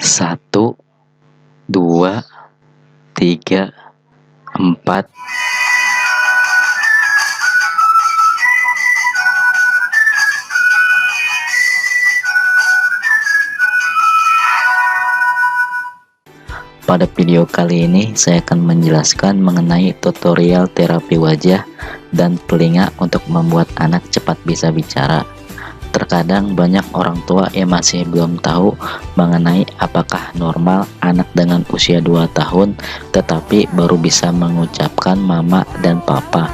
Satu, dua, tiga, empat. Pada video kali ini saya akan menjelaskan mengenai tutorial terapi wajah dan telinga untuk membuat anak cepat bisa bicara. Terkadang banyak orang tua yang masih belum tahu mengenai apakah normal anak dengan usia 2 tahun tetapi baru bisa mengucapkan mama dan papa.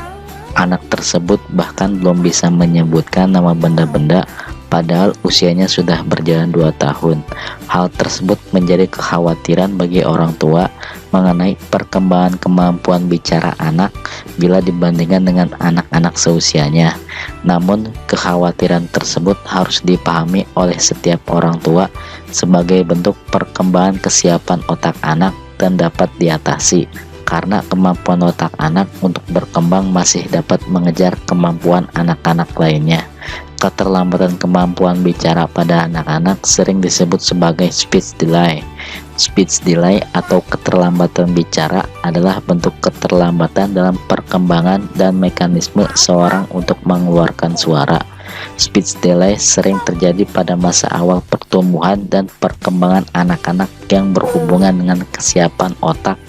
Anak tersebut bahkan belum bisa menyebutkan nama benda-benda padahal usianya sudah berjalan 2 tahun. Hal tersebut menjadi kekhawatiran bagi orang tua mengenai perkembangan kemampuan bicara anak bila dibandingkan dengan anak-anak seusianya. Namun, kekhawatiran tersebut harus dipahami oleh setiap orang tua sebagai bentuk perkembangan kesiapan otak anak dan dapat diatasi. Karena kemampuan otak anak untuk berkembang masih dapat mengejar kemampuan anak-anak lainnya. Keterlambatan kemampuan bicara pada anak-anak sering disebut sebagai speech delay. Speech delay atau keterlambatan bicara adalah bentuk keterlambatan dalam perkembangan dan mekanisme seorang untuk mengeluarkan suara. Speech delay sering terjadi pada masa awal pertumbuhan dan perkembangan anak-anak yang berhubungan dengan kesiapan otak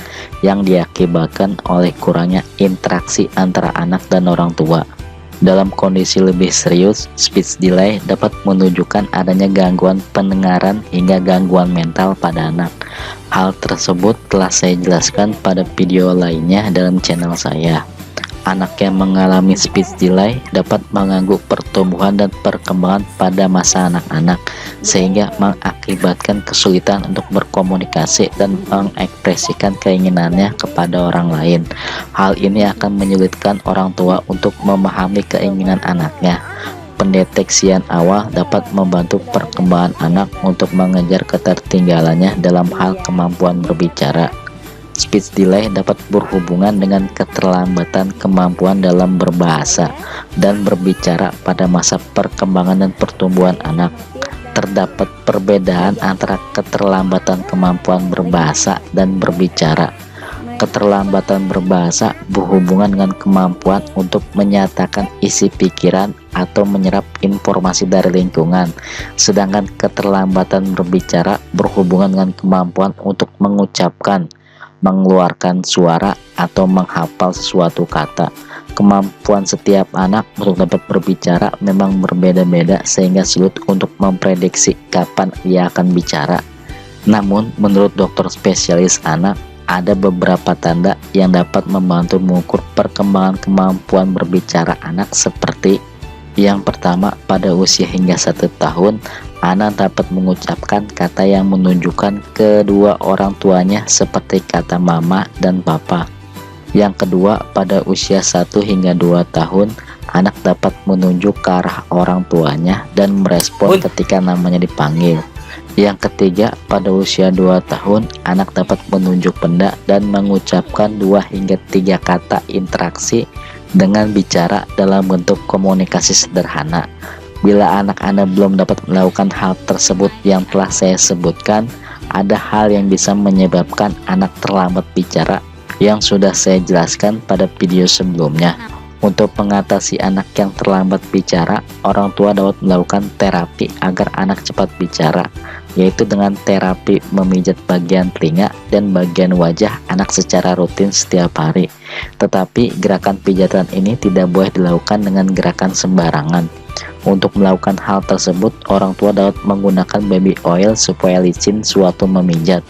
yang diakibatkan oleh kurangnya interaksi antara anak dan orang tua. Dalam kondisi lebih serius, speech delay dapat menunjukkan adanya gangguan pendengaran hingga gangguan mental pada anak. Hal tersebut telah saya jelaskan pada video lainnya dalam channel saya. Anak yang mengalami speech delay dapat mengganggu pertumbuhan dan perkembangan pada masa anak-anak, sehingga mengakibatkan kesulitan untuk berkomunikasi dan mengekspresikan keinginannya kepada orang lain. Hal ini akan menyulitkan orang tua untuk memahami keinginan anaknya. Pendeteksian awal dapat membantu perkembangan anak untuk mengejar ketertinggalannya dalam hal kemampuan berbicara. Speech delay dapat berhubungan dengan keterlambatan kemampuan dalam berbahasa dan berbicara pada masa perkembangan dan pertumbuhan anak. Terdapat perbedaan antara keterlambatan kemampuan berbahasa dan berbicara. Keterlambatan berbahasa berhubungan dengan kemampuan untuk menyatakan isi pikiran atau menyerap informasi dari lingkungan, sedangkan keterlambatan berbicara berhubungan dengan kemampuan untuk mengucapkan, mengeluarkan suara atau menghafal sesuatu kata. Kemampuan setiap anak untuk dapat berbicara memang berbeda-beda sehingga sulit untuk memprediksi kapan ia akan bicara. Namun, menurut dokter spesialis anak, ada beberapa tanda yang dapat membantu mengukur perkembangan kemampuan berbicara anak seperti: yang pertama, pada usia hingga 1 tahun, anak dapat mengucapkan kata yang menunjukkan kedua orang tuanya seperti kata mama dan papa. Yang kedua, pada usia 1 hingga 2 tahun, anak dapat menunjuk ke arah orang tuanya dan merespon ketika namanya dipanggil. Yang ketiga, pada usia 2 tahun, anak dapat menunjuk benda dan mengucapkan 2 hingga 3 kata interaksi dengan bicara dalam bentuk komunikasi sederhana. Bila anak Anda belum dapat melakukan hal tersebut yang telah saya sebutkan, ada hal yang bisa menyebabkan anak terlambat bicara yang sudah saya jelaskan pada video sebelumnya. Untuk mengatasi anak yang terlambat bicara, orang tua dapat melakukan terapi agar anak cepat bicara, yaitu dengan terapi memijat bagian telinga dan bagian wajah anak secara rutin setiap hari. Tetapi gerakan pijatan ini tidak boleh dilakukan dengan gerakan sembarangan. Untuk melakukan hal tersebut, orang tua dapat menggunakan baby oil supaya licin sewaktu memijat.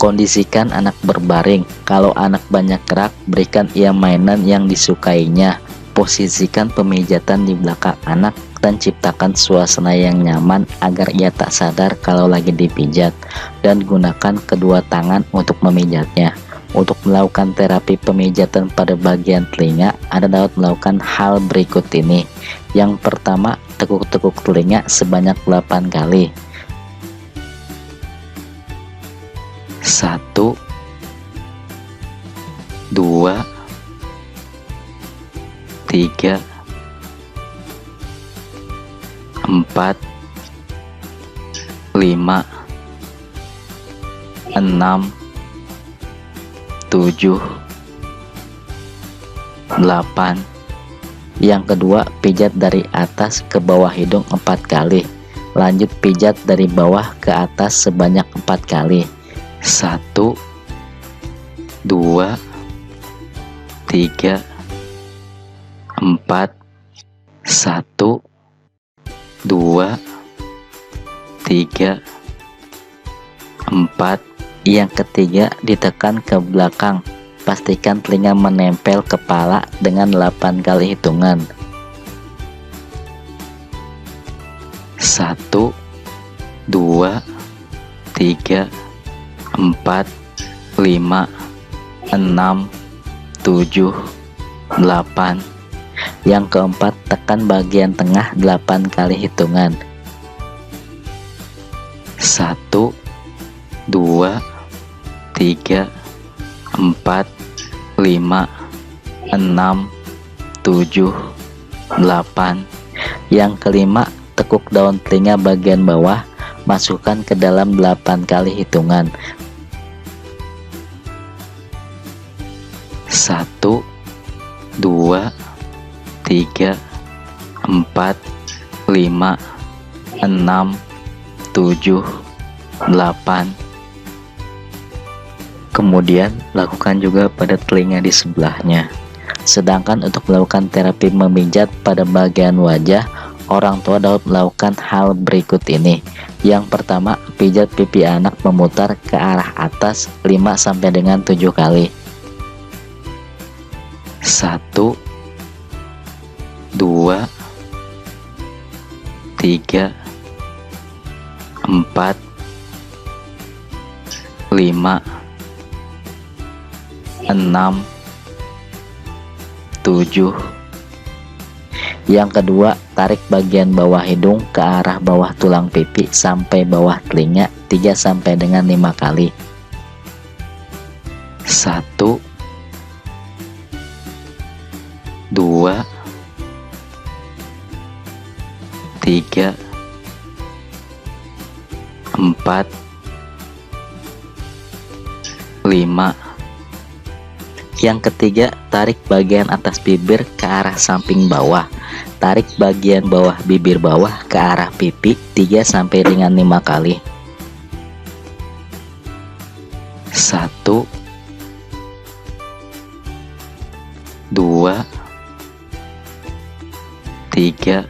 Kondisikan anak berbaring. Kalau anak banyak gerak, berikan ia mainan yang disukainya. Posisikan pemijatan di belakang anak dan ciptakan suasana yang nyaman agar ia tak sadar kalau lagi dipijat, dan gunakan kedua tangan untuk memijatnya. Untuk melakukan terapi pemijatan pada bagian telinga, Anda dapat melakukan hal berikut ini. Yang pertama, tekuk-tekuk telinga sebanyak 8 kali. 1, 2, 3, 4, 5, 6, 7, 8. Yang kedua, pijat dari atas ke bawah hidung 4 kali. Lanjut pijat dari bawah ke atas sebanyak 4 kali. 1, 2, 3, 4. 1, 2, 3, 4. Yang ketiga, ditekan ke belakang. Pastikan telinga menempel kepala dengan 8 kali hitungan. 1, 2, 3, 4, 5, 6, 7, 8. Yang keempat, tekan bagian tengah 8 kali hitungan. 1, 2, 3, 4, 5, 6, 7, 8. Yang kelima, tekuk daun telinga bagian bawah, masukkan ke dalam 8 kali hitungan. 1, 2, 3, 4, 5, 6, 7, 8. Kemudian lakukan juga pada telinga di sebelahnya. Sedangkan untuk melakukan terapi memijat pada bagian wajah, orang tua dapat melakukan hal berikut ini. Yang pertama, pijat pipi anak memutar ke arah atas 5 sampai dengan 7 kali. 1, 2, 3, 4, 5, 6, 7. Yang kedua, tarik bagian bawah hidung ke arah bawah tulang pipi sampai bawah telinga 3 sampai dengan 5 kali. 1, 2, 3, 4, 5. Yang ketiga, tarik bagian atas bibir ke arah samping bawah. Tarik bagian bawah bibir bawah ke arah pipi 3 sampai dengan 5 kali. 1, 2, 3,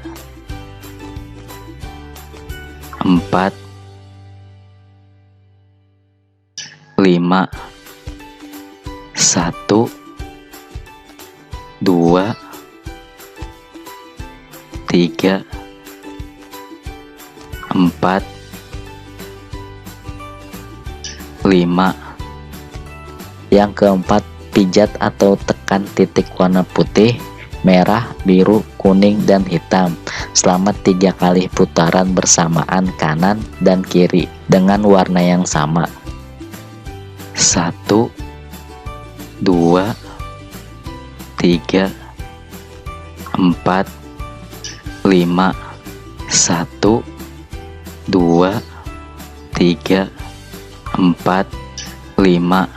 4, 5. 1, 2, 3, 4, 5. Yang keempat, pijat atau tekan titik warna putih, merah, biru, kuning, dan hitam selama 3 kali putaran bersamaan kanan dan kiri dengan warna yang sama. 1, 2, 3, 4, 5. 1, 2, 3, 4, 5.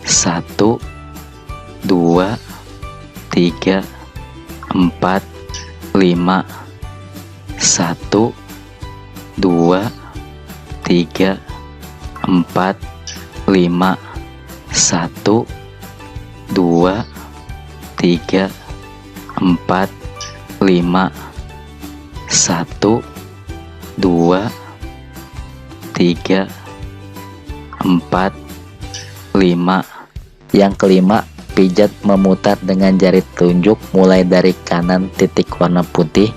1, 2, 3, 4, 5. 1, 2, 3, 4, 5. 1, 2, 3, 4, 5. 1, 2, 3, 4, 5. Yang kelima, pijat memutar dengan jari telunjuk mulai dari kanan titik warna putih,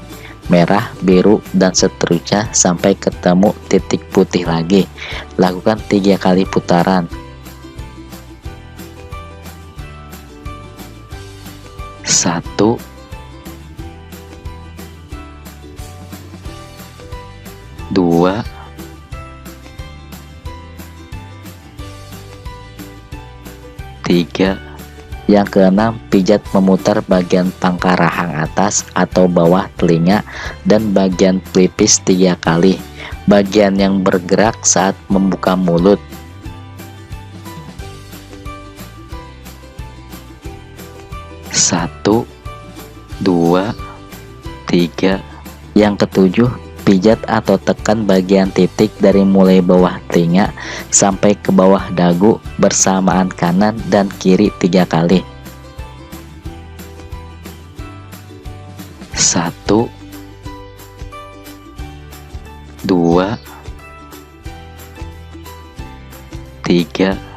merah, biru, dan seterusnya sampai ketemu titik putih lagi. Lakukan 3 kali putaran. 1, 2, 3. Yang keenam, pijat memutar bagian pangkal rahang atas atau bawah telinga dan bagian pelipis 3 kali. Bagian yang bergerak saat membuka mulut. 1, 2, 3. Yang ketujuh, pijat atau tekan bagian titik dari mulai bawah telinga sampai ke bawah dagu bersamaan kanan dan kiri 3 kali. 1, 2, 3.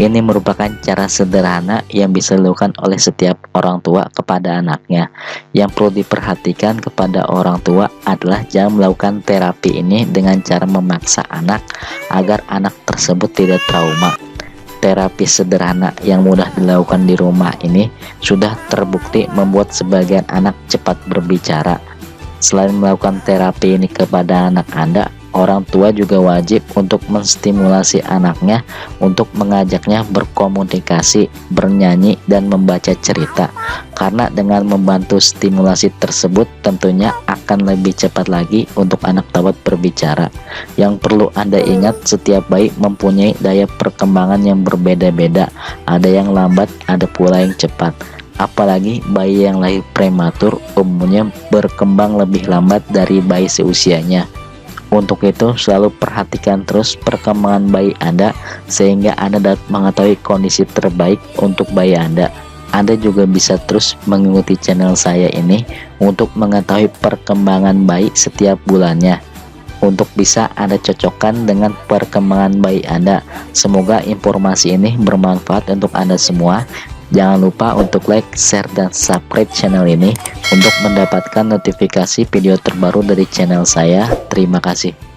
Ini merupakan cara sederhana yang bisa dilakukan oleh setiap orang tua kepada anaknya. Yang perlu diperhatikan kepada orang tua adalah jangan melakukan terapi ini dengan cara memaksa anak agar anak tersebut tidak trauma. Terapi sederhana yang mudah dilakukan di rumah ini sudah terbukti membuat sebagian anak cepat berbicara. Selain melakukan terapi ini kepada anak Anda, orang tua juga wajib untuk menstimulasi anaknya untuk mengajaknya berkomunikasi, bernyanyi, dan membaca cerita. Karena dengan membantu stimulasi tersebut tentunya akan lebih cepat lagi untuk anak dapat berbicara. Yang perlu Anda ingat, setiap bayi mempunyai daya perkembangan yang berbeda-beda. Ada yang lambat, ada pula yang cepat. Apalagi bayi yang lahir prematur umumnya berkembang lebih lambat dari bayi seusianya. Untuk itu selalu perhatikan terus perkembangan bayi Anda sehingga Anda dapat mengetahui kondisi terbaik untuk bayi Anda. Anda juga bisa terus mengikuti channel saya ini untuk mengetahui perkembangan bayi setiap bulannya, untuk bisa Anda cocokkan dengan perkembangan bayi Anda. Semoga informasi ini bermanfaat untuk Anda semua. Jangan lupa untuk like, share, dan subscribe channel ini untuk mendapatkan notifikasi video terbaru dari channel saya. Terima kasih.